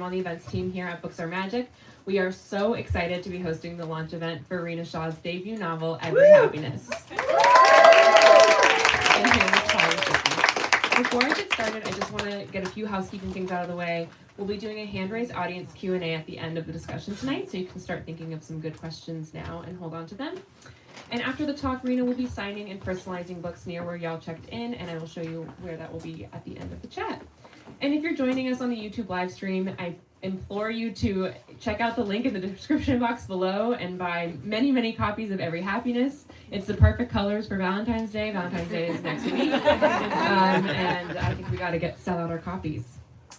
on the events team here at Books Are Magic. We are so excited to be hosting the launch event for Reena Shah's debut novel, Every Happiness. And here with Paul Lisicky. Before I get started, I just want to get a few housekeeping things out of the way. We'll be doing a hand-raised audience Q&A at the end of the discussion tonight, so you can start thinking of some good questions now and hold on to them. And after the talk, Reena will be signing and personalizing books near where y'all checked in, and I will show you where that will be at the end of the chat. And if you're joining us on the YouTube live stream, I implore you to check out the link in the description box below and buy many, many copies of Every Happiness. It's the perfect colors for Valentine's Day. Valentine's Day is next week. And I think we got to sell out our copies.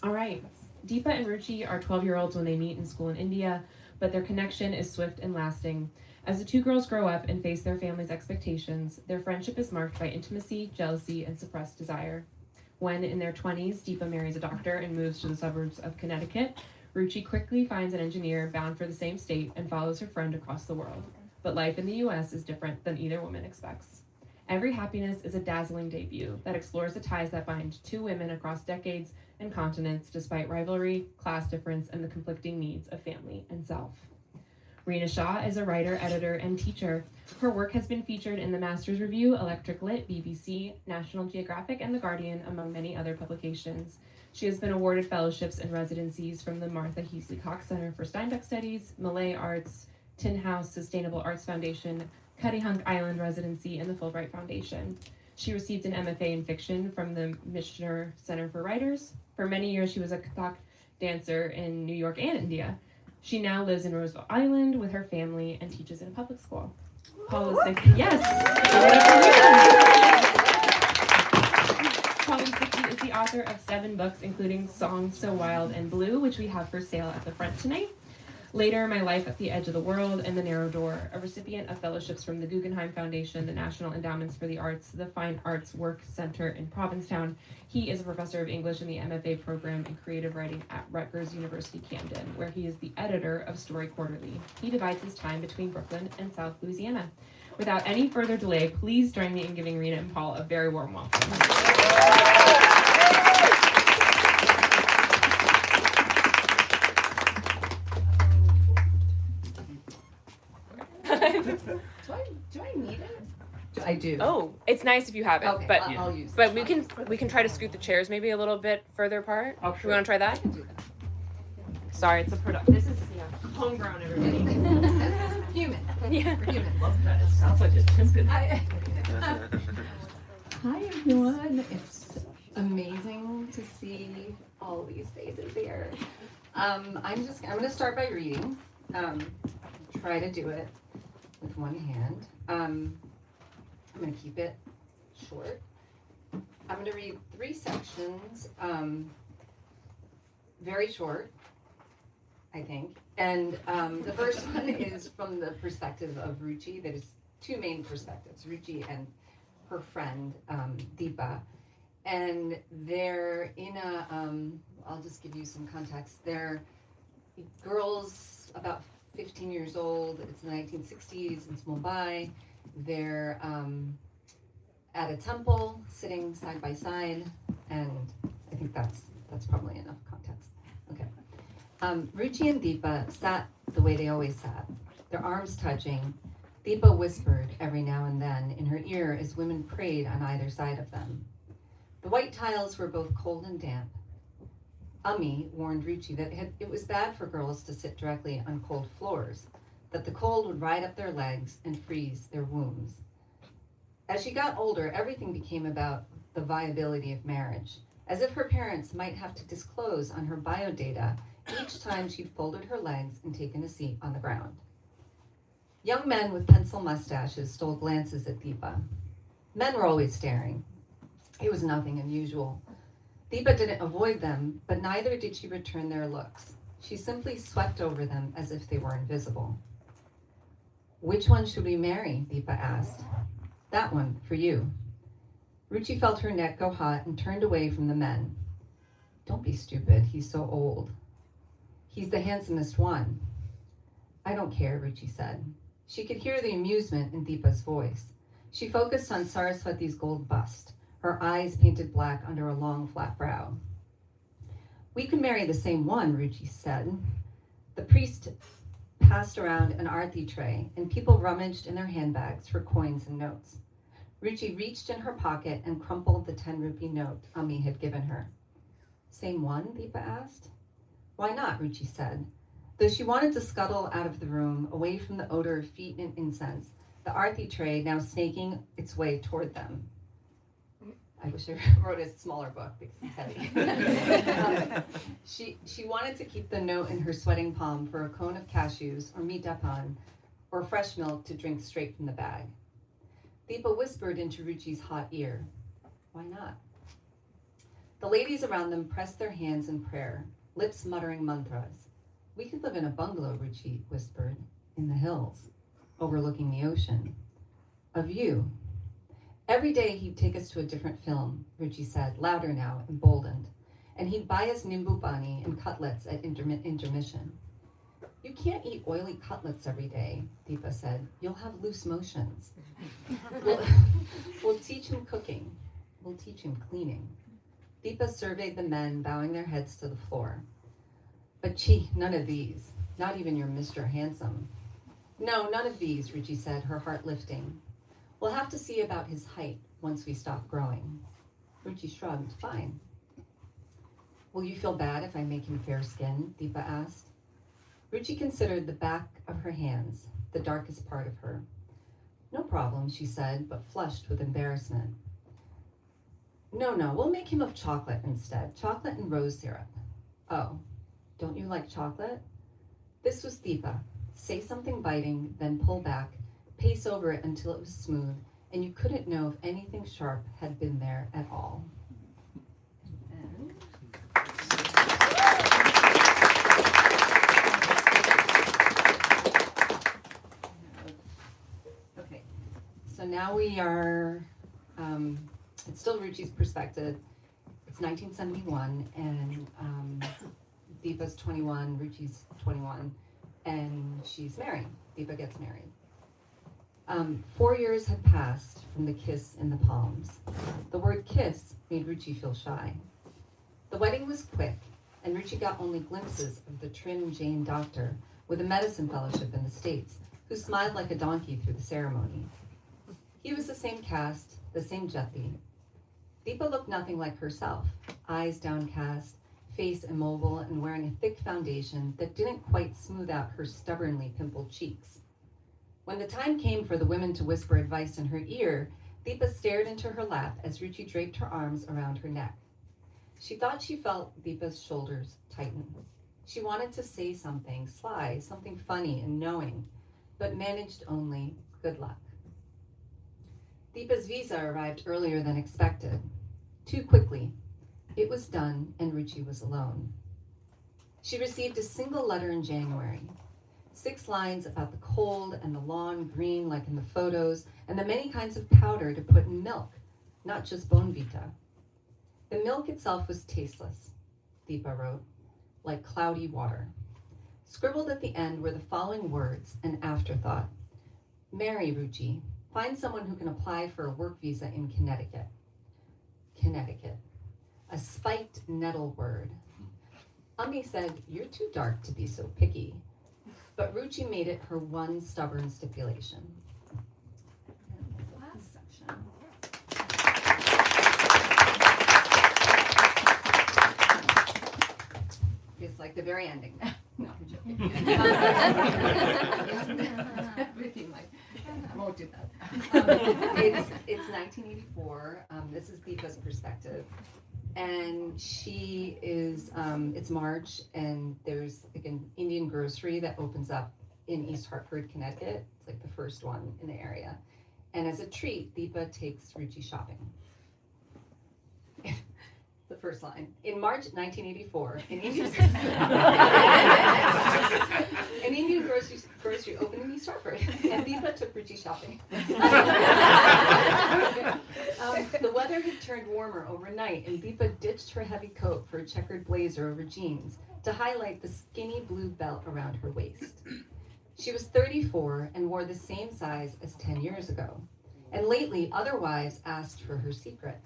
All right. Deepa and Ruchi are 12-year-olds when they meet in school in India, but their connection is swift and lasting. As the two girls grow up and face their family's expectations, their friendship is marked by intimacy, jealousy, and suppressed desire. When in their 20s, Deepa marries a doctor and moves to the suburbs of Connecticut, Ruchi quickly finds an engineer bound for the same state and follows her friend across the world. But life in the US is different than either woman expects. Every Happiness is a dazzling debut that explores the ties that bind two women across decades and continents despite rivalry, class difference, and the conflicting needs of family and self. Reena Shah is a writer, editor, and teacher. Her work has been featured in the Masters Review, Electric Lit, BBC, National Geographic, and The Guardian, among many other publications. She has been awarded fellowships and residencies from the Martha Heasley Cox Center for Steinbeck Studies, Malay Arts, Tin House Sustainable Arts Foundation, Cuttyhunk Island Residency, and the Fulbright Foundation. She received an MFA in fiction from the Mishner Center for Writers. For many years, she was a Kathak dancer in New York and India. She now lives in Roosevelt Island with her family and teaches in a public school. Paul Lisicky, yes! Paul Lisicky is the author of 7 books, including Songs So Wild and Blue, which we have for sale at the front tonight. Later, My Life at the Edge of the World and The Narrow Door, a recipient of fellowships from the Guggenheim Foundation, the National Endowments for the Arts, the Fine Arts Work Center in Provincetown. He is a professor of English in the MFA program in creative writing at Rutgers University Camden, where he is the editor of Story Quarterly. He divides his time between Brooklyn and South Louisiana. Without any further delay, please join me in giving Reena and Paul a very warm welcome. Do I need it? I do. Oh, it's nice if you have it, Okay, but I'll use it. but we can try to scoot the chairs maybe a little bit further apart. Oh, sure. We want to try I that? can do that. Sorry, it's a product. This is homegrown, everybody. Human. Yeah. We're human. Sounds like a timpani. Hi everyone. It's amazing to see all these faces here. I'm gonna start by reading. Try to do it with one hand. I'm gonna keep it short. I'm gonna read 3 sections, very short, I think. And the first one is from the perspective of Ruchi. There's 2 main perspectives, Ruchi and her friend, Deepa. And they're in a, I'll just give you some context. They're girls about 15 years old. It's the 1960s. It's Mumbai. They're at a temple, sitting side by side, and I think that's probably enough context. Okay. Ruchi and Deepa sat the way they always sat, their arms touching. Deepa whispered every now and then in her ear as women prayed on either side of them. The white tiles were both cold and damp. Ummi warned Ruchi that it was bad for girls to sit directly on cold floors, that the cold would ride up their legs and freeze their wombs. As she got older, everything became about the viability of marriage, as if her parents might have to disclose on her biodata each time she'd folded her legs and taken a seat on the ground. Young men with pencil mustaches stole glances at Deepa. Men were always staring. It was nothing unusual. Deepa didn't avoid them, but neither did she return their looks. She simply swept over them as if they were invisible. "Which one should we marry?" Deepa asked. "That one, for you." Ruchi felt her neck go hot and turned away from the men. "Don't be stupid, he's so old." "He's the handsomest one." "I don't care," Ruchi said. She could hear the amusement in Deepa's voice. She focused on Saraswati's gold bust, her eyes painted black under a long, flat brow. We could marry the same one, Ruchi said. The priest passed around an arthi tray, and people rummaged in their handbags for coins and notes. Ruchi reached in her pocket and crumpled the 10 rupee note Ami had given her. Same one? Deepa asked. Why not? Ruchi said. Though she wanted to scuttle out of the room, away from the odor of feet and incense, the arthi tray now snaking its way toward them. I wish I wrote a smaller book because it's heavy. She wanted to keep the note in her sweating palm for a cone of cashews or meat dapan or fresh milk to drink straight from the bag. Deepa whispered into Ruchi's hot ear, why not? The ladies around them pressed their hands in prayer, lips muttering mantras. We could live in a bungalow, Ruchi whispered, in the hills, overlooking the ocean. Of you. Every day he'd take us to a different film, Ruchi said, louder now, emboldened, and he'd buy us nimbu pani and cutlets at intermission. You can't eat oily cutlets every day, Deepa said. You'll have loose motions. We'll teach him cooking. We'll teach him cleaning. Deepa surveyed the men, bowing their heads to the floor. But gee, none of these. Not even your Mr. Handsome. No, none of these, Ruchi said, her heart lifting. We'll have to see about his height once we stop growing. Ruchi shrugged. Fine. Will you feel bad if I make him fair-skinned? Deepa asked. Ruchi considered the back of her hands, the darkest part of her. No problem, she said, but flushed with embarrassment. No, we'll make him of chocolate instead. Chocolate and rose syrup. Oh, don't you like chocolate? This was Deepa. Say something biting, then pull back, pace over it until it was smooth, and you couldn't know if anything sharp had been there at all. Okay, so now we are, it's still Ruchi's perspective. It's 1971, and Deepa's 21, Ruchi's 21, and she's married. Deepa gets married. 4 years had passed from the kiss in the palms. The word kiss made Ruchi feel shy. The wedding was quick, and Ruchi got only glimpses of the trim Jane doctor with a medicine fellowship in the States, who smiled like a donkey through the ceremony. He was the same caste, the same jati. Deepa looked nothing like herself, eyes downcast, face immobile, and wearing a thick foundation that didn't quite smooth out her stubbornly pimpled cheeks. When the time came for the women to whisper advice in her ear, Deepa stared into her lap as Ruchi draped her arms around her neck. She thought she felt Deepa's shoulders tighten. She wanted to say something sly, something funny and knowing, but managed only good luck. Deepa's visa arrived earlier than expected. Too quickly. It was done, and Ruchi was alone. She received a single letter in January. 6 lines about the cold and the lawn green like in the photos, and the many kinds of powder to put in milk, not just Bonvita. The milk itself was tasteless, Deepa wrote, like cloudy water. Scribbled at the end were the following words, an afterthought. Marry Ruchi. Find someone who can apply for a work visa in Connecticut. Connecticut. A spiked nettle word. Ami said, you're too dark to be so picky. But Ruchi made it her one stubborn stipulation. And the last section. It's like the very ending. No, I'm joking. Everything like, I won't do that. It's 1984. This is Deepa's perspective. And she is, it's March, and there's like an Indian grocery that opens up in East Hartford, Connecticut. It's like the first one in the area. And as a treat, Deepa takes Ruchi shopping. The first line. In March 1984, an Indian grocery opened in East Hartford, and Deepa took Ruchi shopping. The weather had turned warmer overnight, and Deepa ditched her heavy coat for a checkered blazer over jeans to highlight the skinny blue belt around her waist. She was 34 and wore the same size as 10 years ago, and lately other wives asked for her secret.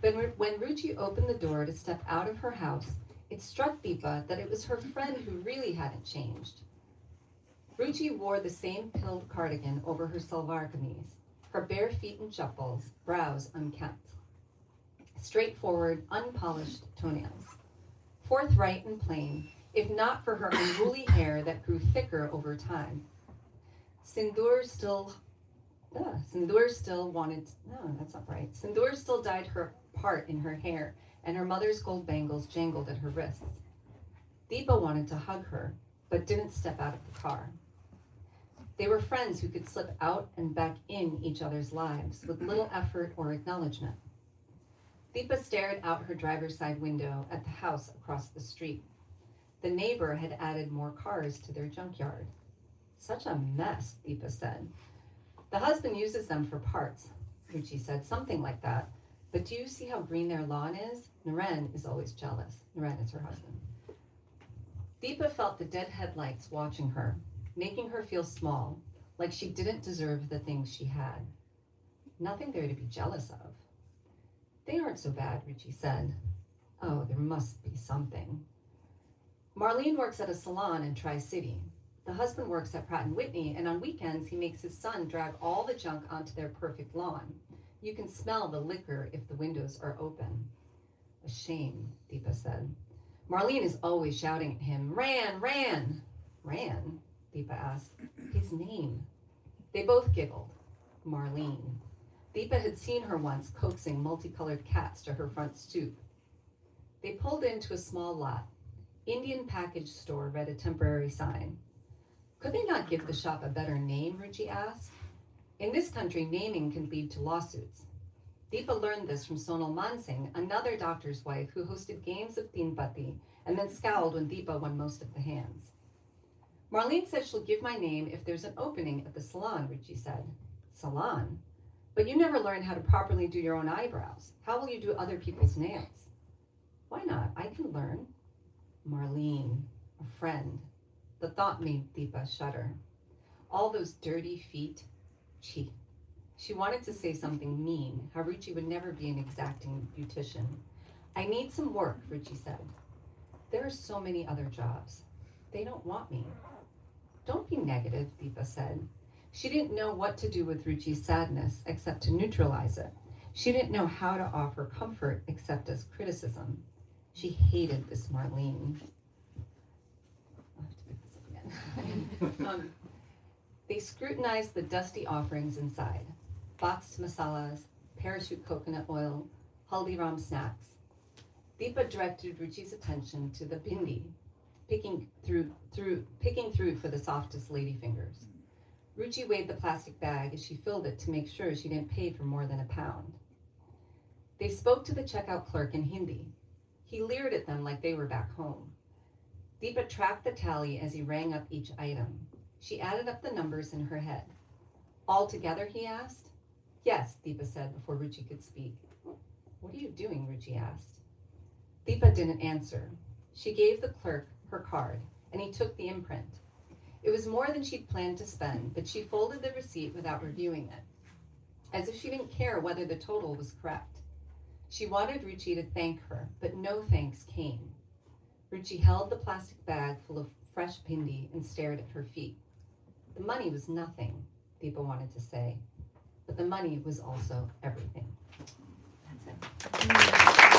But when Ruchi opened the door to step out of her house, It struck Deepa that it was her friend who really hadn't changed. Ruchi wore the same pilled cardigan over her salwar kameez, her bare feet in chappals, brows unkempt. Straightforward, unpolished toenails. Forthright and plain, if not for her unruly hair that grew thicker over time. Sindoor still dyed her part in her hair, and her mother's gold bangles jangled at her wrists. Deepa wanted to hug her, but didn't step out of the car. They were friends who could slip out and back in each other's lives with little effort or acknowledgement. Deepa stared out her driver's side window at the house across the street. The neighbor had added more cars to their junkyard. Such a mess, Deepa said. The husband uses them for parts, Ruchi said, something like that. But do you see how green their lawn is? Naren is always jealous. Naren is her husband. Deepa felt the dead headlights watching her, making her feel small, like she didn't deserve the things she had. Nothing there to be jealous of. They aren't so bad, Ruchi said. Oh, there must be something. Marlene works at a salon in Tri-City. The husband works at Pratt & Whitney, and on weekends he makes his son drag all the junk onto their perfect lawn. You can smell the liquor if the windows are open. A shame, Deepa said. Marlene is always shouting at him, Ran, Ran! Ran? Deepa asked. His name. They both giggled. Marlene. Deepa had seen her once coaxing multicolored cats to her front stoop. They pulled into a small lot. Indian package store read a temporary sign. Could they not give the shop a better name, Ruchi asked. In this country, naming can lead to lawsuits. Deepa learned this from Sonal Mansingh, another doctor's wife who hosted games of Teen Patti and then scowled when Deepa won most of the hands. Marlene said she'll give my name if there's an opening at the salon, Ruchi said. Salon? But you never learned how to properly do your own eyebrows. How will you do other people's nails? Why not? I can learn. Marlene, a friend. The thought made Deepa shudder. All those dirty feet. She wanted to say something mean, how Ruchi would never be an exacting beautician. I need some work, Ruchi said. There are so many other jobs. They don't want me. Don't be negative, Deepa said. She didn't know what to do with Ruchi's sadness except to neutralize it. She didn't know how to offer comfort except as criticism. She hated this Marlene. I'll have to pick this up again. They scrutinized the dusty offerings inside. Boxed masalas, parachute coconut oil, Haldiram snacks. Deepa directed Ruchi's attention to the bindi, picking through for the softest lady fingers. Ruchi weighed the plastic bag as she filled it to make sure she didn't pay for more than £1. They spoke to the checkout clerk in Hindi. He leered at them like they were back home. Deepa tracked the tally as he rang up each item. She added up the numbers in her head. All together, he asked. Yes, Deepa said before Ruchi could speak. What are you doing, Ruchi asked. Deepa didn't answer. She gave the clerk her card, and he took the imprint. It was more than she'd planned to spend, but she folded the receipt without reviewing it, as if she didn't care whether the total was correct. She wanted Ruchi to thank her, but no thanks came. Ruchi held the plastic bag full of fresh bindi and stared at her feet. The money was nothing, Deepa wanted to say, but the money was also everything. That's it.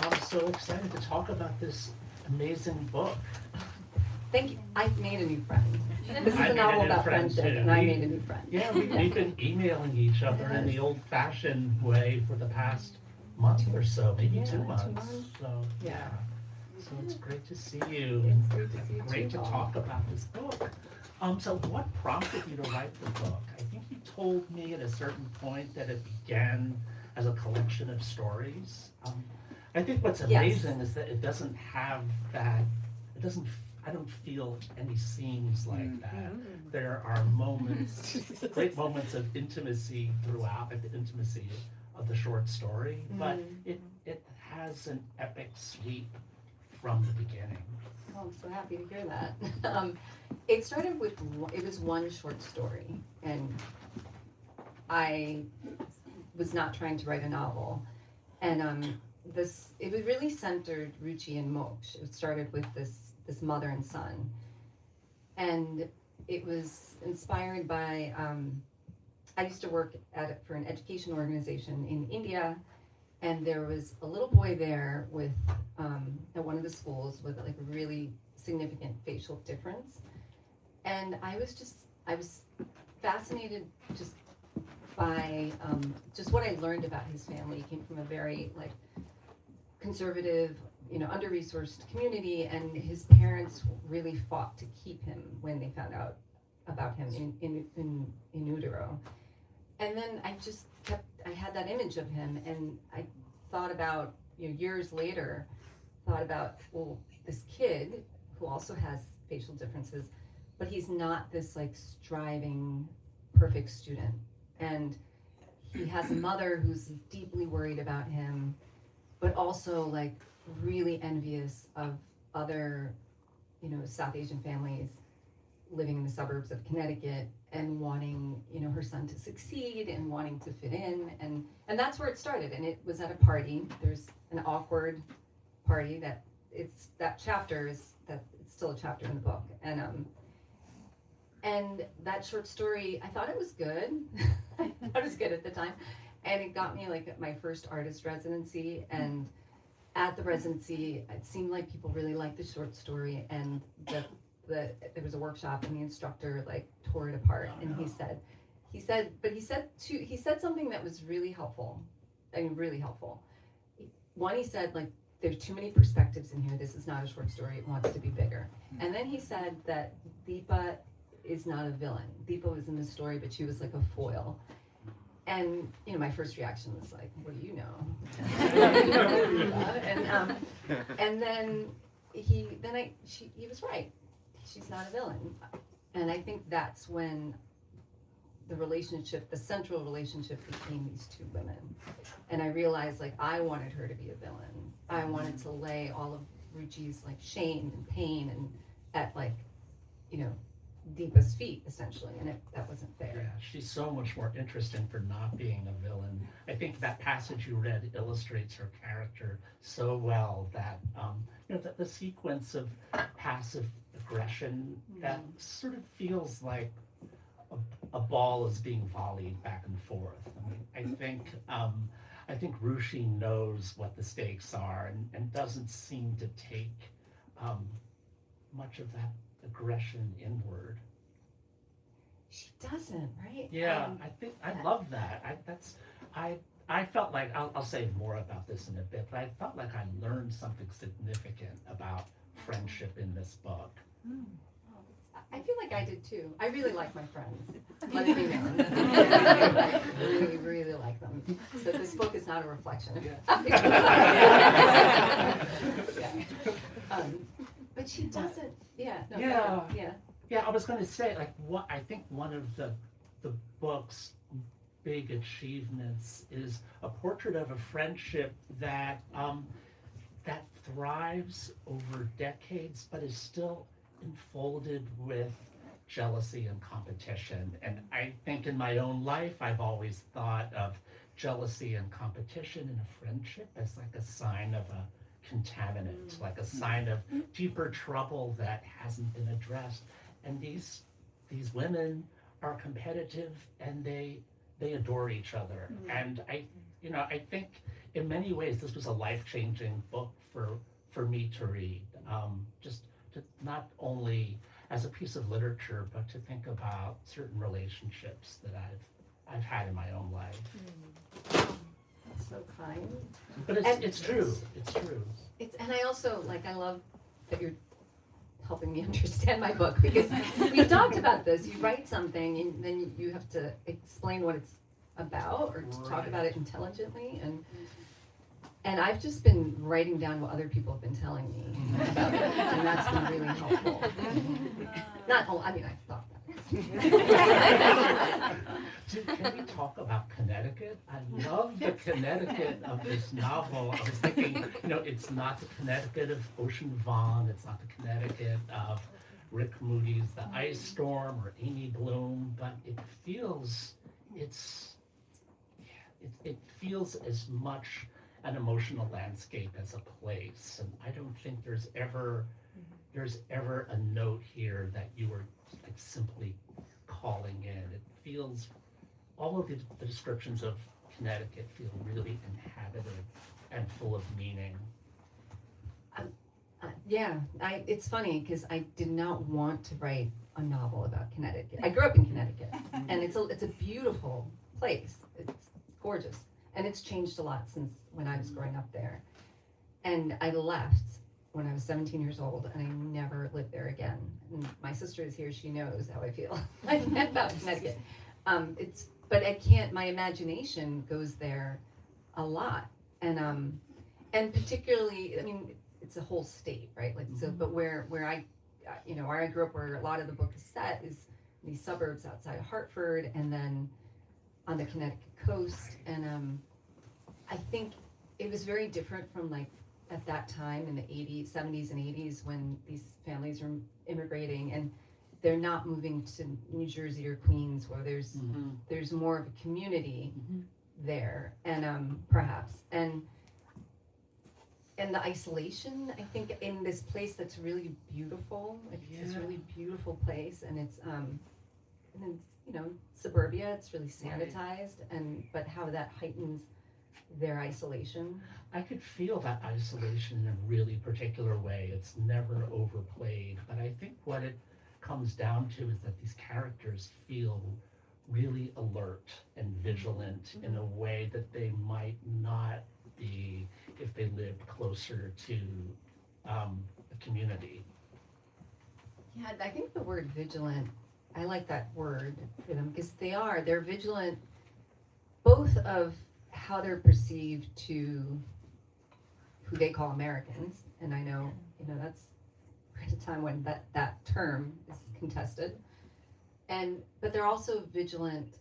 I'm so excited to talk about this amazing book. Thank you. I've made a new friend. This is I a made a novel new about friend, friendship, too. and I made a new friend. Yeah, we've been emailing each other in the old-fashioned way for the past month or so, maybe Yeah, 2 2 months. months. So Yeah. so it's great to see you. It's great to see you Great too, to Paul. talk about this book. So what prompted you to write the book? I think you told me at a certain point that it began as a collection of stories. I think what's amazing is that it doesn't have that, I don't feel any scenes like that. There are moments, great moments of intimacy throughout, like the intimacy of the short story, but it has an epic sweep from the beginning. Oh, I'm so happy to hear that. It started with, it was one short story, and I was not trying to write a novel. And it was really centered Ruchi and Moksh. It started with this mother and son. And it was inspired by, I used to work for an education organization in India, and there was a little boy there with, at one of the schools with like a really significant facial difference. And I was fascinated just by just what I learned about his family. He came from a very like conservative, under-resourced community, and his parents really fought to keep him when they found out about him in utero. And then I had that image of him, and I thought about, years later, well, this kid who also has facial differences, but he's not this like striving, perfect student. And he has a mother who's deeply worried about him, but also like really envious of other, South Asian families living in the suburbs of Connecticut and wanting, her son to succeed and wanting to fit in. And that's where it started. And it was at a party. There's an awkward party it's still a chapter in the book. And that short story, I thought it was good. I thought it was good at the time. And it got me like my first artist residency. And at the residency, it seemed like people really liked the short story. And there was a workshop, and the instructor like tore it apart. And he said something that was really helpful. Really helpful. One, he said like, there's too many perspectives in here. This is not a short story. It wants to be bigger. And then he said that Deepa is not a villain. Deepa was in the story, but she was like a foil. And my first reaction was like, "What do you know?" And then he was right. She's not a villain. And I think that's when the central relationship between these two women. And I realized like I wanted her to be a villain. I wanted to lay all of Ruchi's like shame and pain and at like, Deepa's feet essentially, and that wasn't fair. Yeah, she's so much more interesting for not being a villain. I think that passage you read illustrates her character so well that that the sequence of passive aggression that sort of feels like a ball is being volleyed back and forth. I think Ruchi knows what the stakes are and doesn't seem to take much of that aggression inward. She doesn't, right? Yeah, I love that. I felt like I'll say more about this in a bit, but I felt like I learned something significant about friendship in this book. I feel like I did too. I really like my friends. Let it be known. I really, really like them. So this book is not a reflection. But she doesn't. Yeah. I was going to say, like, I think one of the book's big achievements is a portrait of a friendship that thrives over decades, but is still enfolded with jealousy and competition. And I think in my own life, I've always thought of jealousy and competition in a friendship as like a sign of a contaminant, like a sign of deeper trouble that hasn't been addressed. And these women are competitive, and they adore each other. And I think in many ways this was a life-changing book for me to read. Just to not only as a piece of literature, but to think about certain relationships that I've had in my own life. That's so kind. But it's true. It's true. And I also I love that you're helping me understand my book, because we've talked about this. You write something and then you have to explain what it's about, or to talk about it intelligently, and I've just been writing down what other people have been telling me about it, and that's been really helpful. I've thought that. Can we talk about Connecticut? I love the Connecticut of this novel. I was thinking, it's not the Connecticut of Ocean Vuong, it's not the Connecticut of Rick Moody's The Ice Storm or Amy Bloom, but it feels, it's it feels as much an emotional landscape as a place, and I don't think there's ever a note here that you were like simply calling in. It feels, all of the descriptions of Connecticut feel really inhabited and full of meaning. It's funny because I did not want to write a novel about Connecticut. I grew up in Connecticut, and it's a beautiful place. It's gorgeous, and it's changed a lot since when I was growing up there. And I left when I was 17 years old, and I never lived there again. And my sister is here; she knows how I feel about Connecticut. But I can't. My imagination goes there a lot, and particularly, I mean, it's a whole state, right? Like so, but where I grew up, where a lot of the book is set, is these suburbs outside of Hartford, and then on the Connecticut coast, and I think it was very different from like at that time in the 80s, 70s and 80s when these families are immigrating and they're not moving to New Jersey or Queens where there's more of a community there, and perhaps and the isolation, I think, in this place that's really beautiful. It's this really beautiful place, and it's suburbia. It's really sanitized, but how that heightens their isolation. I could feel that isolation in a really particular way. It's never overplayed, but I think what it comes down to is that these characters feel really alert and vigilant in a way that they might not be if they lived closer to a community. Yeah, I think the word vigilant, I like that word for them because they're vigilant both of how they're perceived to who they call Americans, and I know, that's at a time when that term is contested, but they're also vigilant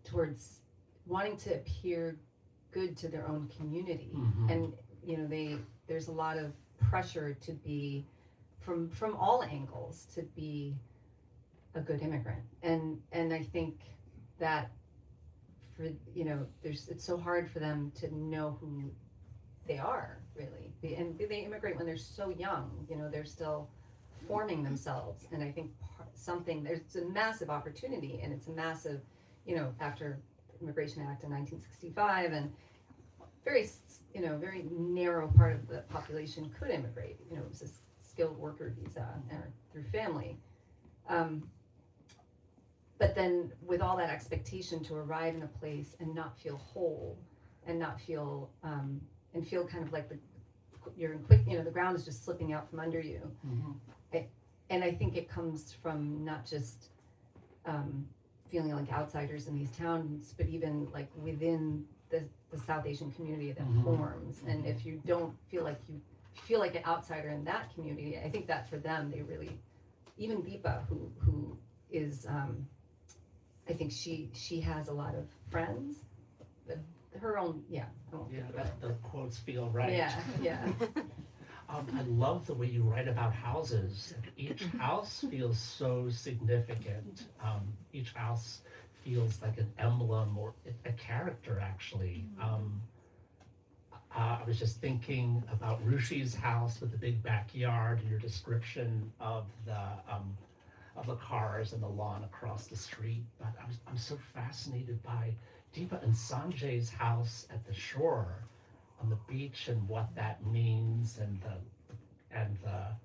towards wanting to appear good to their own community, and there's a lot of pressure to be from all angles to be a good immigrant, and I think that for it's so hard for them to know who they are really, and they immigrate when they're so young. They're still forming themselves, and I think there's a massive opportunity, and it's a massive, after the Immigration Act in 1965, and very narrow part of the population could immigrate. It was a skilled worker visa or through family. But then with all that expectation to arrive in a place and not feel whole, and not feel and feel kind of like the ground is just slipping out from under you. And I think it comes from not just feeling like outsiders in these towns, but even like within the South Asian community that forms. And if you don't feel like an outsider in that community, I think that for them, they really, even Deepa, who is, I think she has a lot of friends, her own, The quotes feel right. Yeah. I love the way you write about houses. Each house feels so significant. Each house feels like an emblem or a character, actually. I was just thinking about Rushi's house with the big backyard and your description of the cars and the lawn across the street. But I'm so fascinated by Deepa and Sanjay's house at the shore on the beach and what that means, and the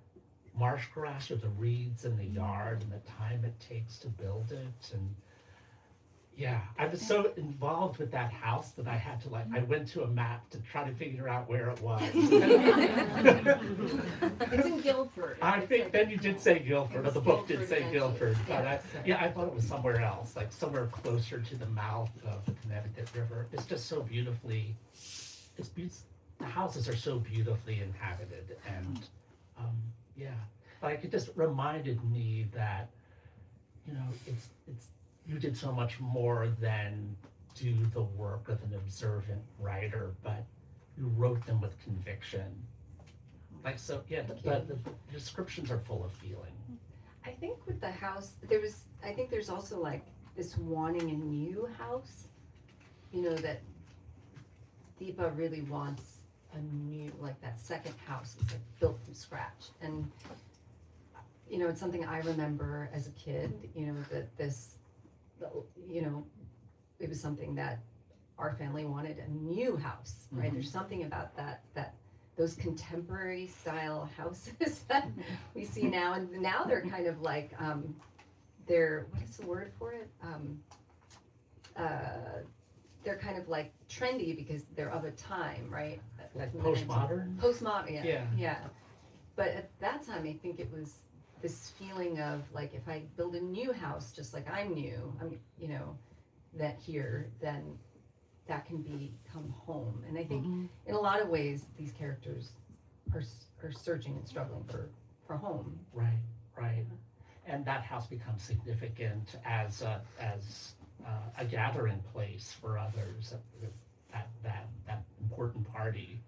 marsh grass or the reeds in the yard and the time it takes to build it. And yeah, I was so involved with that house that I had to I went to a map to try to figure out where it was. It's in Guilford. I think then you did say Guilford, or the book did say Guilford, but I thought it was somewhere else, like somewhere closer to the mouth of the Connecticut River. It's just so beautifully, the houses are so beautifully inhabited, and like it just reminded me that, it's you did so much more than do the work of an observant writer, but you wrote them with conviction. The descriptions are full of feeling. I think with the house, there's also like this wanting a new house, that Deepa really wants a new, like that second house is like built from scratch. And, it's something I remember as a kid, that this, it was something that our family wanted a new house, right? Mhm. There's something about that those contemporary style houses that we see now, and now they're kind of like they're, what is the word for it? They're kind of like trendy because they're of a time, right? Like postmodern? Postmodern, Yeah. yeah. But at that time, I think it was this feeling of like, if I build a new house just like I'm new, that here, then that can become home. And I think in a lot of ways, these characters are searching and struggling for home. Right. And that house becomes significant as a gathering place for others at that important party.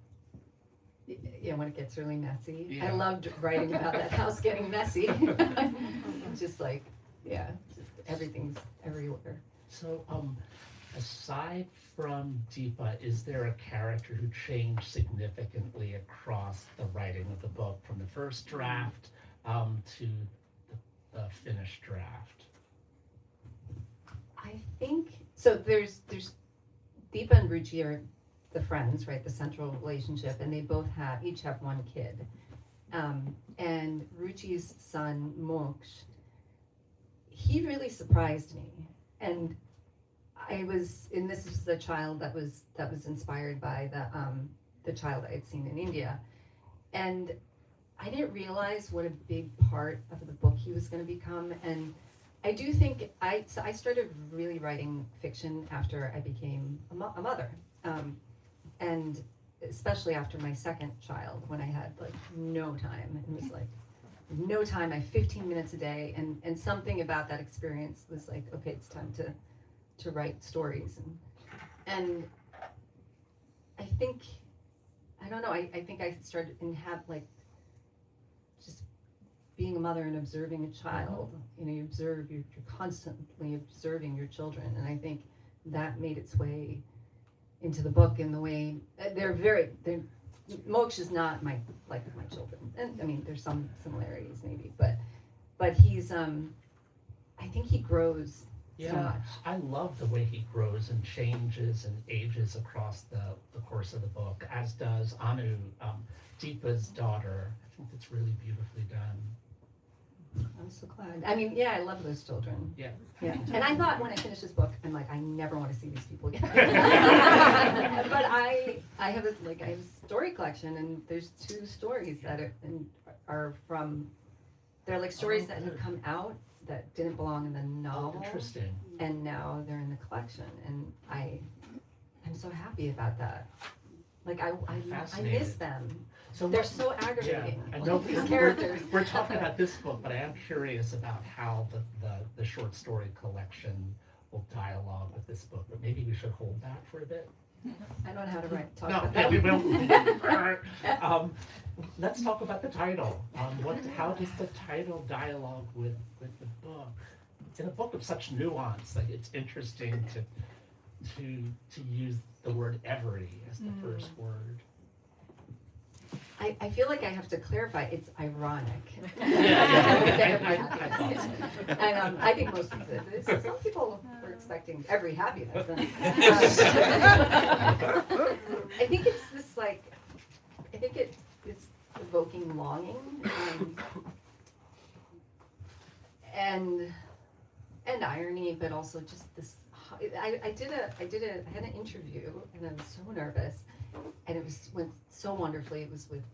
Yeah, when it gets really messy. Yeah. I loved writing about that house getting messy. Just like, just everything's everywhere. So, aside from Deepa, is there a character who changed significantly across the writing of the book, from the first draft to the finished draft? I think so. There's Deepa and Ruchi are the friends, right? The central relationship, and they each have one kid. And Ruchi's son Moksh, he really surprised me, and this is the child that was inspired by the child I had seen in India, and I didn't realize what a big part of the book he was going to become. And I do think I started really writing fiction after I became a mother, and especially after my second child, when I had like no time. It was like no time. I have 15 minutes a day, and something about that experience was like, okay, it's time to write stories. And I think, I don't know, I think I started and have like just being a mother and observing a child. You're constantly observing your children, and I think that made its way into the book in the way Moksh is not my children, and I mean there's some similarities maybe, but he's I think he grows so much. I love the way he grows and changes and ages across the course of the book, as does Anu, Deepa's daughter. I think it's really beautifully done. I'm so glad. I mean, I love those children. Yeah. And I thought when I finished this book, I'm like, I never want to see these people again. But I have a story collection, and there's 2 stories that are from. They're like stories that have come out that didn't belong in the novel. Oh, interesting. And now they're in the collection, and I'm so happy about that. Like I miss them. So They're so aggravating. I know these characters. We're talking about this book, but I am curious about how the short story collection will dialogue with this book. But maybe we should hold that for a bit. I don't know how to talk No, about yeah, that. we will. Let's talk about the title. How does the title dialogue with the book? In a book of such nuance, like it's interesting to use the word every as the first word. I feel like I have to clarify, it's ironic. I thought so. And I think most people, some people were expecting every happiness. And, I think it's this it is evoking longing, and irony, but also just this. I had an interview, and I was so nervous, and it went so wonderfully. It was with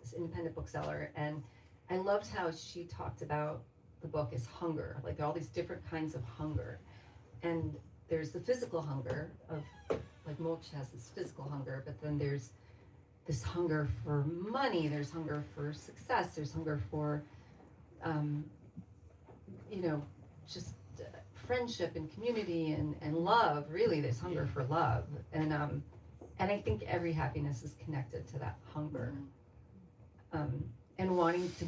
this independent bookseller, and I loved how she talked about the book as hunger. Like there are all these different kinds of hunger, and there's the physical hunger of, like Moksh has this physical hunger, but then there's this hunger for money. There's hunger for success. There's hunger for, just friendship and community and love. Really, there's hunger for love, and I think every happiness is connected to that hunger, and wanting to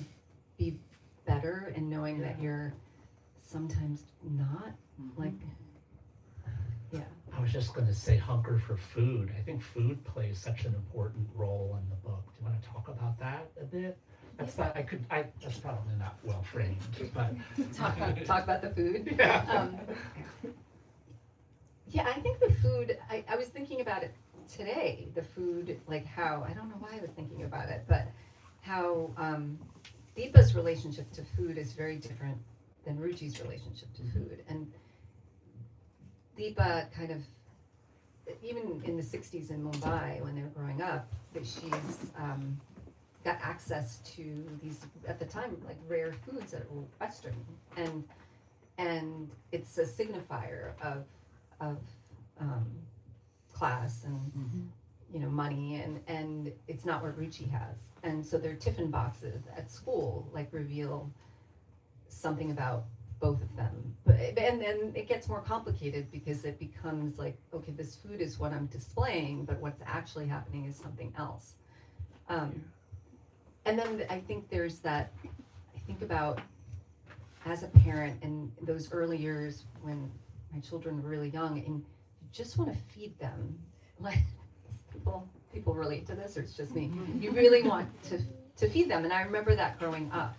be better, and knowing that you're sometimes not. Like, I I was just gonna say hunker for food. I think food plays such an important role in the book. Do you wanna talk about that a bit? That's that's probably not well framed, but. Talk about the food. Yeah. Yeah, I think the food, I was thinking about it today, the food, like how, I don't know why I was thinking about it, but how Deepa's relationship to food is very different than Ruchi's relationship to food. And Deepa kind of, even in the 60s in Mumbai when they were growing up, that she's got access to these, at the time, like rare foods that were Western. And it's a signifier of class and money, and it's not what Ruchi has. And so their tiffin boxes at school like reveal something about both of them. But and it gets more complicated because it becomes like, okay, this food is what I'm displaying, but what's actually happening is something else. And then I think there's that, I think about as a parent in those early years when my children were really young, and you just want to feed them. Like, people relate to this, or it's just me. You really want to feed them, and I remember that growing up.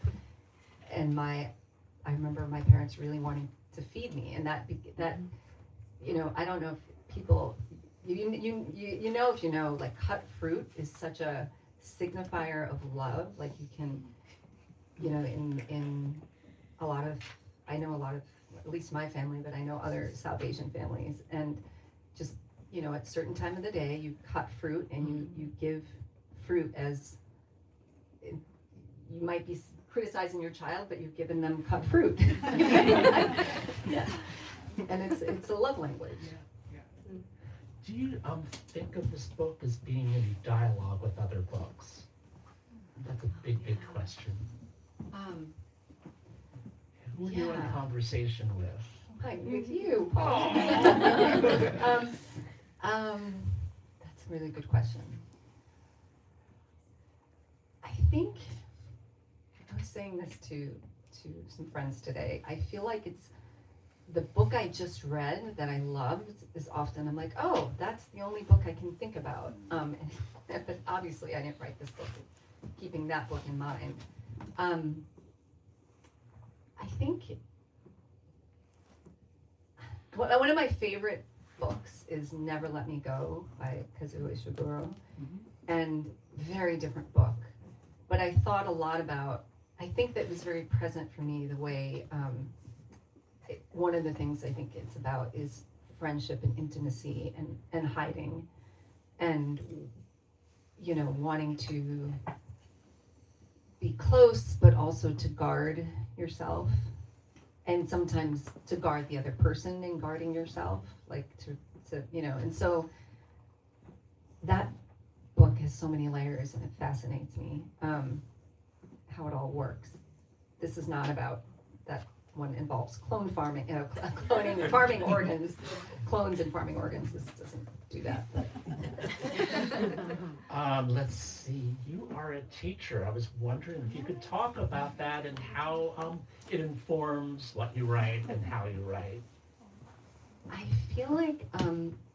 And I remember my parents really wanting to feed me, and that I don't know if people, if you know, like cut fruit is such a signifier of love. Like you can, in a lot of, I know a lot of, at least my family, but I know other South Asian families, and just, at certain time of the day, you cut fruit and you give fruit as, you might be criticizing your child, but you've given them cut fruit. Yeah. And it's a love language. Yeah. Do you think of this book as being in dialogue with other books? That's a big question. Who are you in conversation with? With you, Paul. That's a really good question. I think I was saying this to some friends today. I feel like it's the book I just read that I loved is often I'm like, oh, that's the only book I can think about. But obviously I didn't write this book keeping that book in mind. I think one of my favorite books is Never Let Me Go by Kazuo Ishiguro, and very different book. But I thought a lot about, I think that was very present for me, the way, one of the things I think it's about is friendship and intimacy and hiding and, wanting to be close, but also to guard yourself. And sometimes to guard the other person in guarding yourself, like to and so that book has so many layers and it fascinates me, how it all works. This is not about, that one involves clone farming, cloning, farming organs, clones and farming organs. This doesn't do that. Let's see, you are a teacher. I was wondering if you could talk about that and how it informs what you write and how you write. I feel like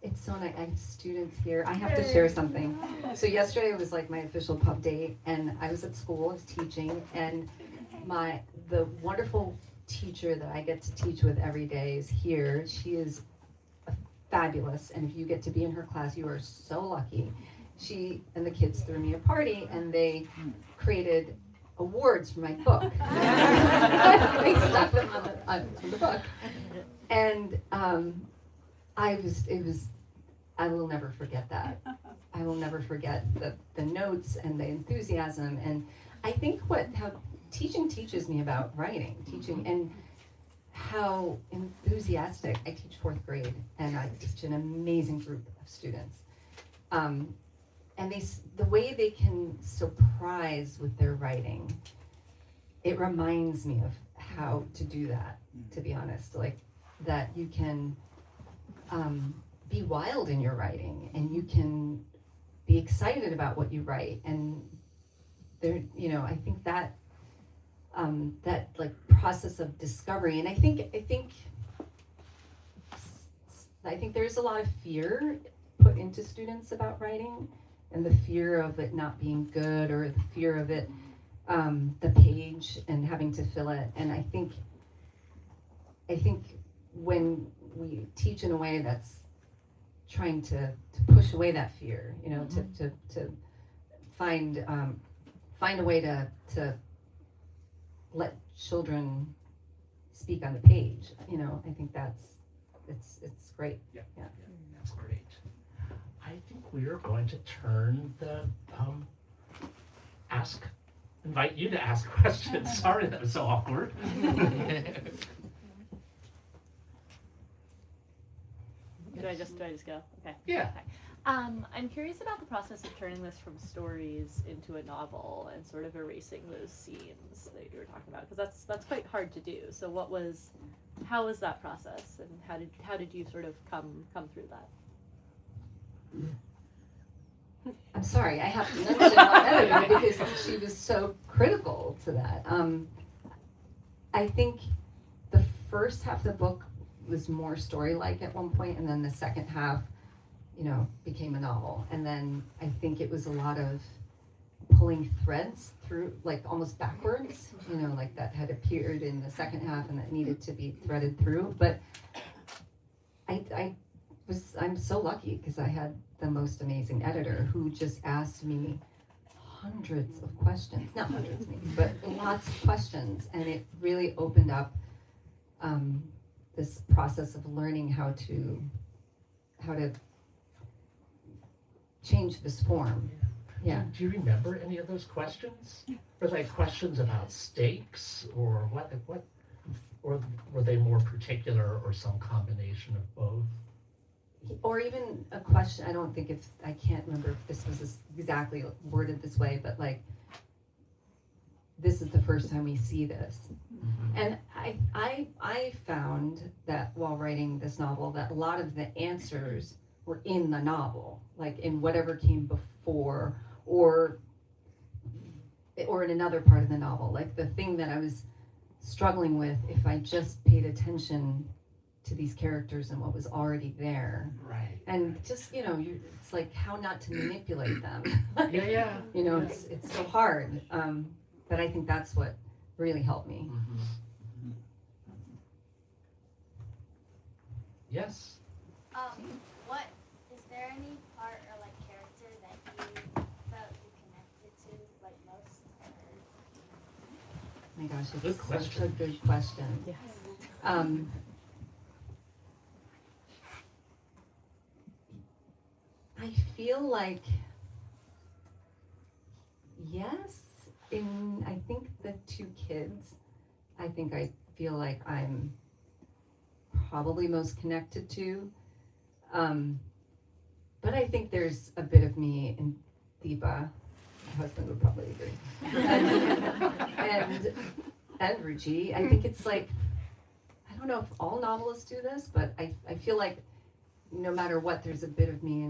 it's so nice. I have students here. I have to share something. So yesterday was like my official pub date, and I was at school, I was teaching, and the wonderful teacher that I get to teach with every day is here. She is fabulous, and if you get to be in her class, you are so lucky. She and the kids threw me a party, and they created awards for my book. They stuck them on the book, and I will never forget that. I will never forget the notes and the enthusiasm, and I think how teaching teaches me about writing, and how enthusiastic. I teach 4th grade, and I teach an amazing group of students. And the way they can surprise with their writing, it reminds me of how to do that, to be honest. Like, that you can be wild in your writing, and you can be excited about what you write. And there, I think that like process of discovery, and I think I think there's a lot of fear put into students about writing, and the fear of it not being good, or the fear of it, the page and having to fill it. And I think when we teach in a way that's trying to push away that fear, you know, to find a way to let children speak on the page, you know, I think it's great. Yeah, that's great. I think we are going to turn the invite you to ask questions. Sorry that was so awkward. Do I just go? Okay. Yeah. Okay. I'm curious about the process of turning this from stories into a novel and sort of erasing those scenes that you were talking about, because that's quite hard to do. So how was that process, and how did you sort of come through that? I'm sorry, I have to mention my editor because she was so critical to that. I think the first half of the book was more story-like at one point, and then the second half, you know, became a novel. And then I think it was a lot of pulling threads through, like almost backwards, you know, like that had appeared in the second half and that needed to be threaded through. But I'm so lucky because I had the most amazing editor who just asked me hundreds of questions, not hundreds maybe, but lots of questions, and it really opened up this process of learning how to change this form. Yeah. Do you remember any of those questions? Were they questions about stakes, or what, or were they more particular, or some combination of both? Or even a question, I can't remember if this was exactly worded this way, but like, this is the first time we see this. Mm-hmm. And I found that while writing this novel, that a lot of the answers were in the novel, like in whatever came before, or in another part of the novel. Like the thing that I was struggling with, if I just paid attention to these characters and what was already there. Right. And just, you know, it's like how not to manipulate them. Yeah. You know, it's so hard. But I think that's what really helped me. Mm-hmm. Yes. What is there any part or like character that you felt you connected to like most? Oh my gosh, it's Good such question. a good question. Yes. I feel like yes, I think the two kids, I feel like I'm probably most connected to. But I think there's a bit of me in Deepa. My husband would probably agree. and Ruchi. I think it's like, I don't know if all novelists do this, but I feel like no matter what, there's a bit of me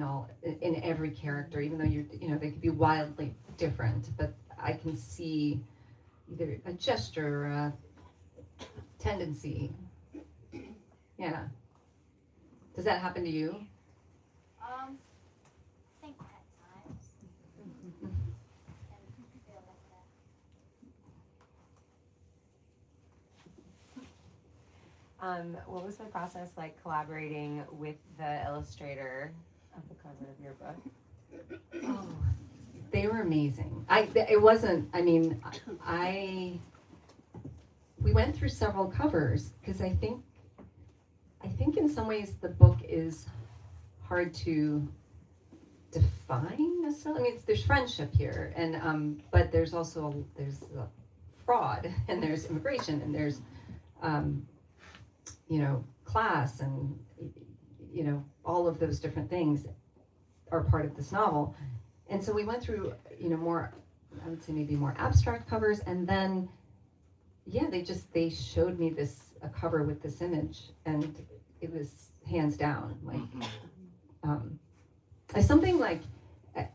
in every character, even though they could be wildly different, but I can see either a gesture or a tendency. Yeah. Does that happen to you? I think at times. And feel like that. What was the process like collaborating with the illustrator of the cover of your book? Oh, they were amazing. We went through several covers because I think in some ways the book is hard to define necessarily. I mean, there's friendship here, and but there's also fraud, and there's immigration, and there's class, and all of those different things are part of this novel. And so we went through more, I would say maybe more abstract covers, and then they showed me a cover with this image, and it was hands down like something like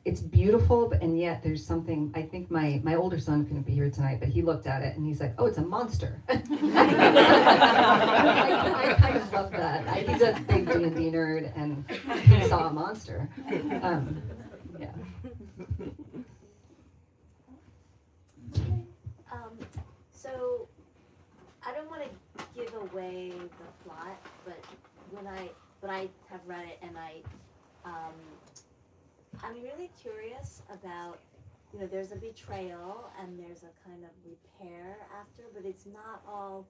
it's beautiful, and yet there's something. I think my older son couldn't be here tonight, but he looked at it and he's like, "Oh, it's a monster." I kind of love that. He's a big D&D nerd, and he saw a monster. Yeah. So I don't want to give away the plot, but I have read it, and I'm really curious about, there's a betrayal and there's a kind of repair after, but it's not all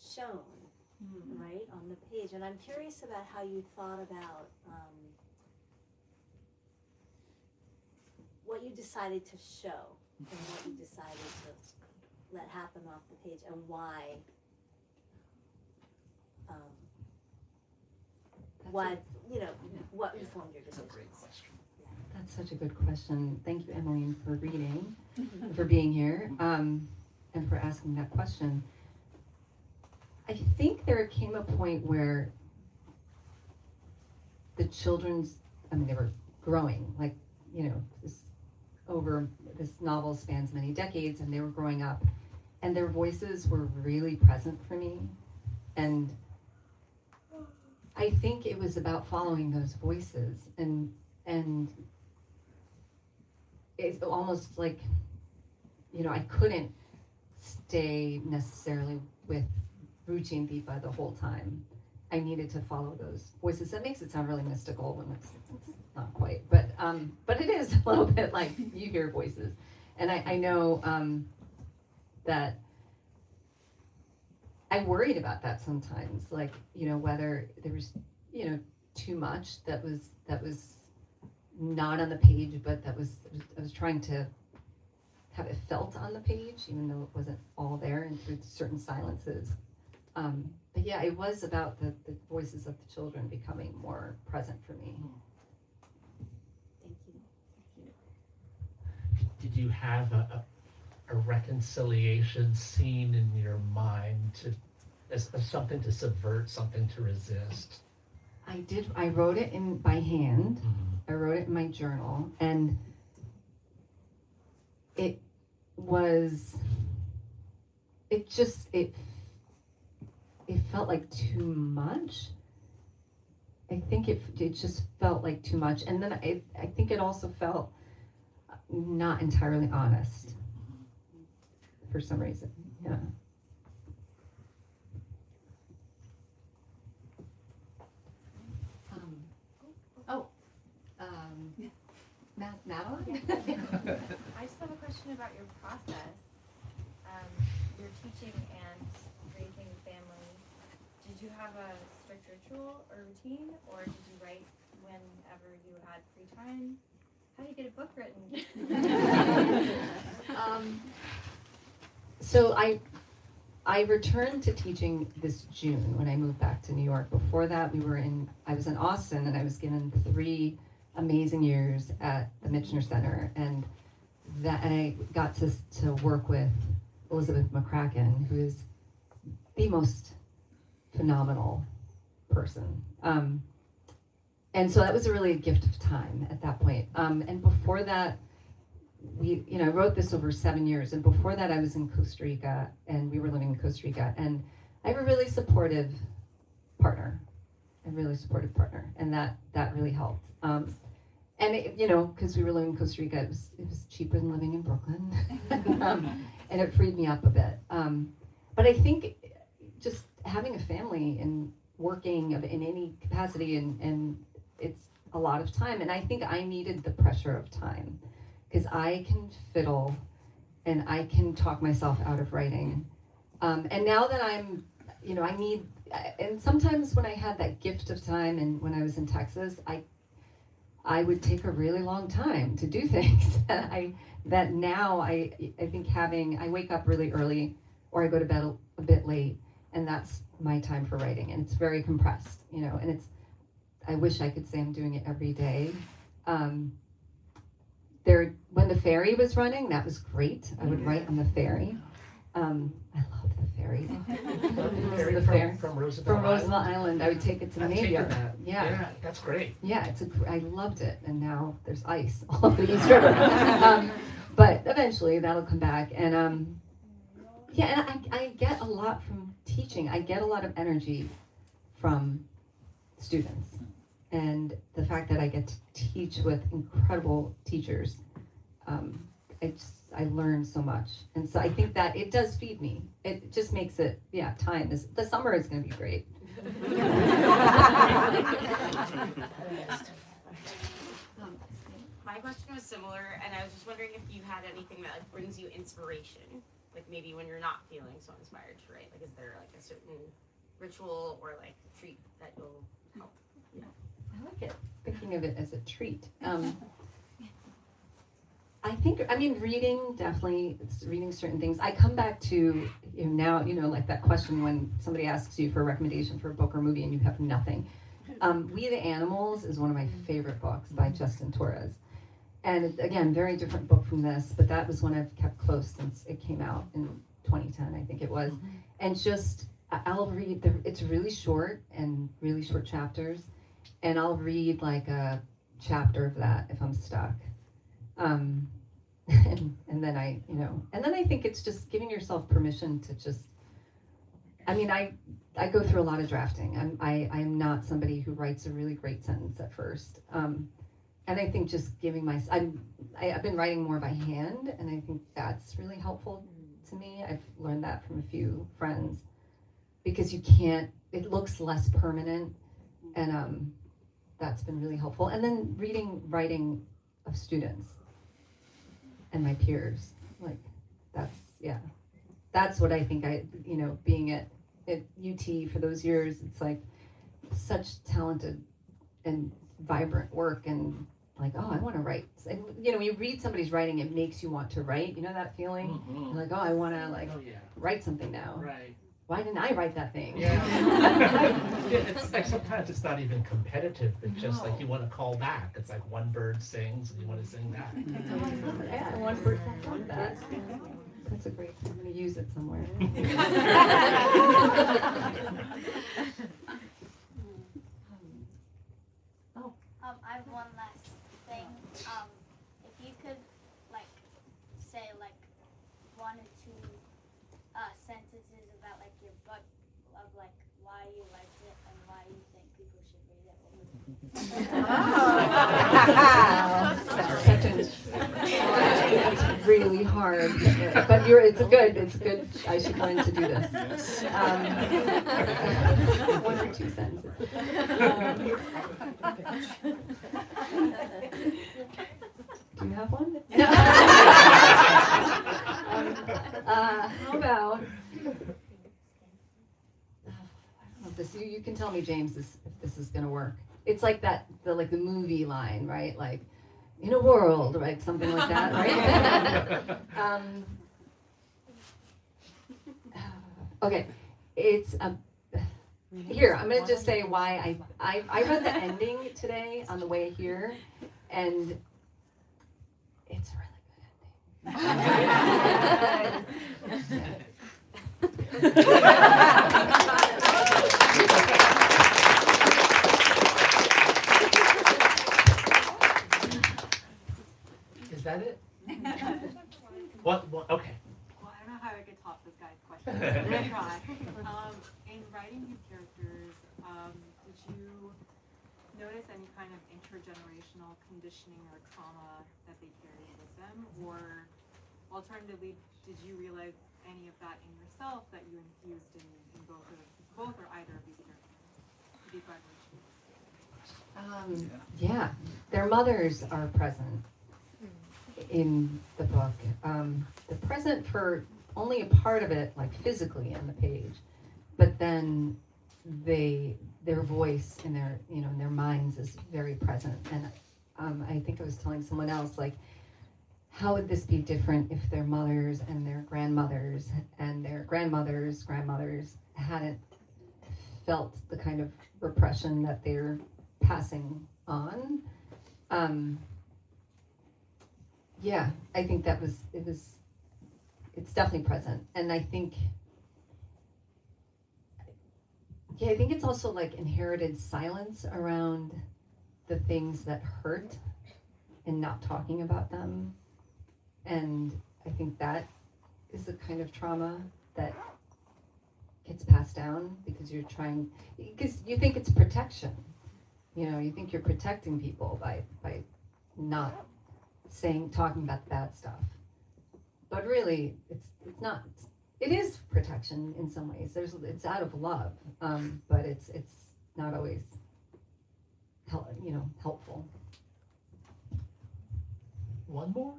shown, right, on the page. And I'm curious about how you thought about what you decided to show and what you decided to let happen off the page, and why. What informed your decisions? That's a great question. That's such a good question. Thank you, Emmeline, for reading, for being here, and for asking that question. I think there came a point where the they were growing, this novel spans many decades, and they were growing up, and their voices were really present for me. And I think it was about following those voices, and it's almost like, I couldn't stay necessarily with Ruchi and Deepa the whole time. I needed to follow those voices. That makes it sound really mystical when it's not quite, but it is a little bit like you hear voices. And I know that I worried about that sometimes, whether there was, too much that was not on the page, but I was trying to have it felt on the page, even though it wasn't all there, and through certain silences. But yeah, it was about the voices of the children becoming more present for me. Thank you. Did you have a reconciliation scene in your mind as something to subvert, something to resist? I did. I wrote it by hand. Mm-hmm. I wrote it in my journal, and it felt like too much. I think it just felt like too much, and then I think it also felt not entirely honest for some reason. Yeah. Madeline? I just have a question about your process. You're teaching and raising a family. Did you have a strict ritual or routine, or did you write whenever you had free time? How do you get a book written? So I returned to teaching this June when I moved back to New York. Before that, I was in Austin, and I was given 3 amazing years at the Michener Center, and I got to work with Elizabeth McCracken, who is the most phenomenal person. And so that was really a gift of time at that point. And before that, I wrote this over 7 years, and before that I was in Costa Rica, and we were living in Costa Rica, and I have a really supportive partner, and that really helped. And because we were living in Costa Rica, it was cheaper than living in Brooklyn, and it freed me up a bit. But I think just having a family and working in any capacity, and it's a lot of time, and I think I needed the pressure of time, because I can fiddle and I can talk myself out of writing. And now that I'm, and sometimes when I had that gift of time, and when I was in Texas, I would take a really long time to do things that now I think I wake up really early, or I go to bed a bit late, and that's my time for writing, and it's very compressed, and I wish I could say I'm doing it every day. When the ferry was running, that was great. I would write on the ferry. I love the ferry. Ferry The fair. from Roosevelt From Island. Roosevelt Island, I would take it to I've taken Mabia. that. Yeah. That's great. Yeah, I loved it, and now there's ice all over the East River. But eventually that'll come back, and yeah, and I get a lot from teaching. I get a lot of energy from students, and the fact that I get to teach with incredible teachers, I learn so much, and so I think that it does feed me. It just makes it, yeah, time. The summer is going to be great. My question was similar, and I was just wondering if you had anything that like brings you inspiration, like maybe when you're not feeling so inspired to write. Like, is there like a certain ritual or like treat that you'll help? I like it. Thinking of it as a treat. I mean, reading, definitely, it's reading certain things. I come back to, now, like that question when somebody asks you for a recommendation for a book or movie and you have nothing. We the Animals is one of my favorite books by Justin Torres. And again, very different book from this, but that was one I've kept close since it came out in 2010, I think it was. And just, I'll read, it's really short and really short chapters. And I'll read like a chapter of that if I'm stuck. And then I think it's just giving yourself permission to just, I mean, I go through a lot of drafting. I am not somebody who writes a really great sentence at first. And I think just giving I've been writing more by hand, and I think that's really helpful to me. I've learned that from a few friends, because it looks less permanent, and that's been really helpful. And then writing of students and my peers, like that's what I think being at UT for those years, it's like such talented and vibrant work, and like, oh, I want to write. And when you read somebody's writing, it makes you want to write. You know that feeling? Mm-hmm. You're like, oh, I want to write something now. Right. Why didn't I write that thing? Yeah. It's like sometimes it's not even competitive. It's just like you want to call back. It's like one bird sings and you want to sing back. Yeah, one bird sings back. That's a great. I'm going to use it somewhere. I have one last thing. If you could, say one or two sentences about your book, of why you liked it and why you think people should read it. It's really hard, but it's good. I should learn to do this. One or two sentences. Do you have one? How about? You can tell me, James, if this is gonna work. It's like the movie line, right? Like, in a world, right? Something like that, right? Okay, it's here. I'm gonna just say why I read the ending today on the way here, and it's a really good ending. Is that it? What? Okay. Well, I don't know how I could top this guy's question. I'm gonna try. In writing these characters, did you notice any kind of intergenerational conditioning or trauma that they carry with them? Or alternatively, did you realize any of that in yourself that you infused in both or either of these characters? Yeah, their mothers are present in the book. They're present for only a part of it, physically on the page, but then their voice in their minds is very present. And I think I was telling someone else, how would this be different if their mothers and their grandmothers and their grandmothers' grandmothers hadn't felt the kind of repression that they're passing on? Yeah, I think it it's definitely present. And I think it's also like inherited silence around the things that hurt and not talking about them. And I think that is the kind of trauma that gets passed down because you think it's protection. You think you're protecting people by not talking about the bad stuff. But really, it's not. It is protection in some ways. It's out of love, but it's not always helpful. One more?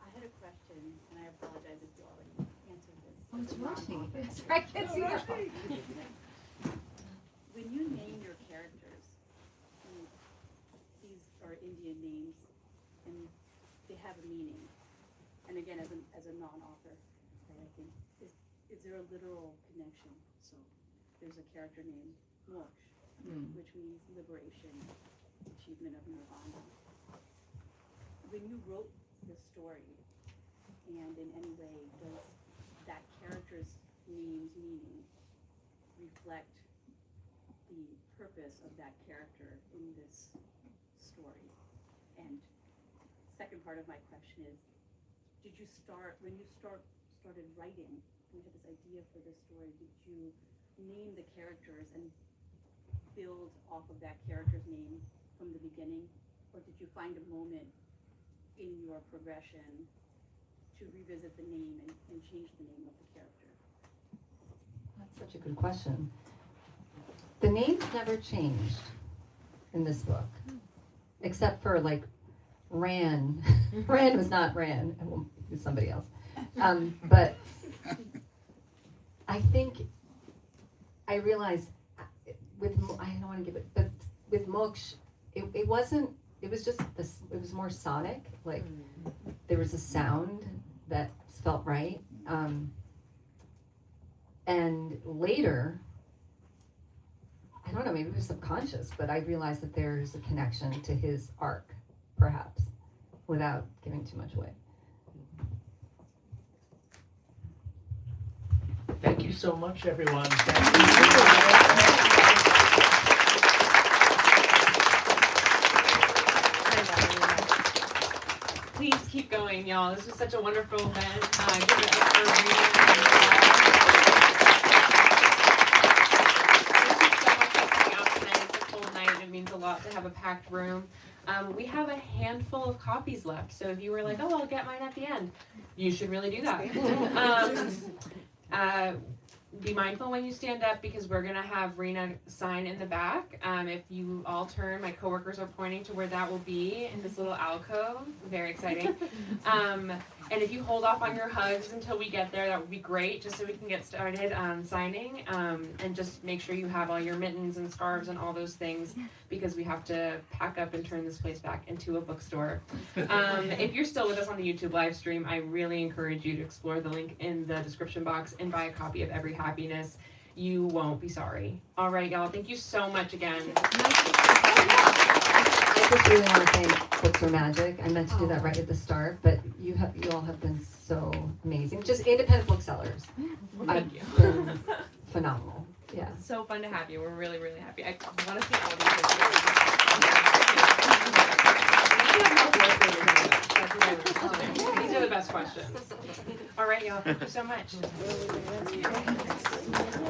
I had a question, and I apologize if you already answered this. Oh, it's rushing. I can't see that. When you name your characters, these are Indian names, and they have a meaning. And again, as a non-author, I think, is there a literal connection? So there's a character named Moksha, which means liberation, achievement of nirvana. When you wrote the story, and in any way does that character's name's meaning reflect the purpose of that character in this story? And second part of my question is, did you start, when you started writing, when you had this idea for this story, did you name the characters and build off of that character's name from the beginning? Or did you find a moment in your progression to revisit the name and change the name of the character? That's such a good question. The names never changed in this book, except for like Ran. Ran was not Ran. It was somebody else. But I think I realized I don't want to give it, but with Moksha, it wasn't. It was just this. It was more sonic. Like there was a sound that felt right. And later, I don't know, maybe it was subconscious, but I realized that there's a connection to his arc, perhaps, without giving too much away. Thank you so much, everyone. Please keep going, y'all. This was such a wonderful event. Give it up for Reena and Thank you so much for coming out tonight. It's a cold night. It means a lot to have a packed room. We have a handful of copies left, so if you were like, oh, I'll get mine at the end, you should really do that. Be mindful when you stand up because we're going to have Reena sign in the back. If you all turn, my coworkers are pointing to where that will be in this little alcove. Very exciting. And if you hold off on your hugs until we get there, that would be great, just so we can get started signing. And just make sure you have all your mittens and scarves and all those things because we have to pack up and turn this place back into a bookstore. If you're still with us on the YouTube live stream, I really encourage you to explore the link in the description box and buy a copy of Every Happiness. You won't be sorry. All right, y'all. Thank you so much again. I just really want to thank Books Are Magic. I meant to do that right at the start, but you all have been so amazing. Just independent booksellers. Well, thank you. Been phenomenal. Yeah. It's so fun to have you. We're really, really happy. I want to see all these. These are the best questions. All right, y'all. Thank you so much.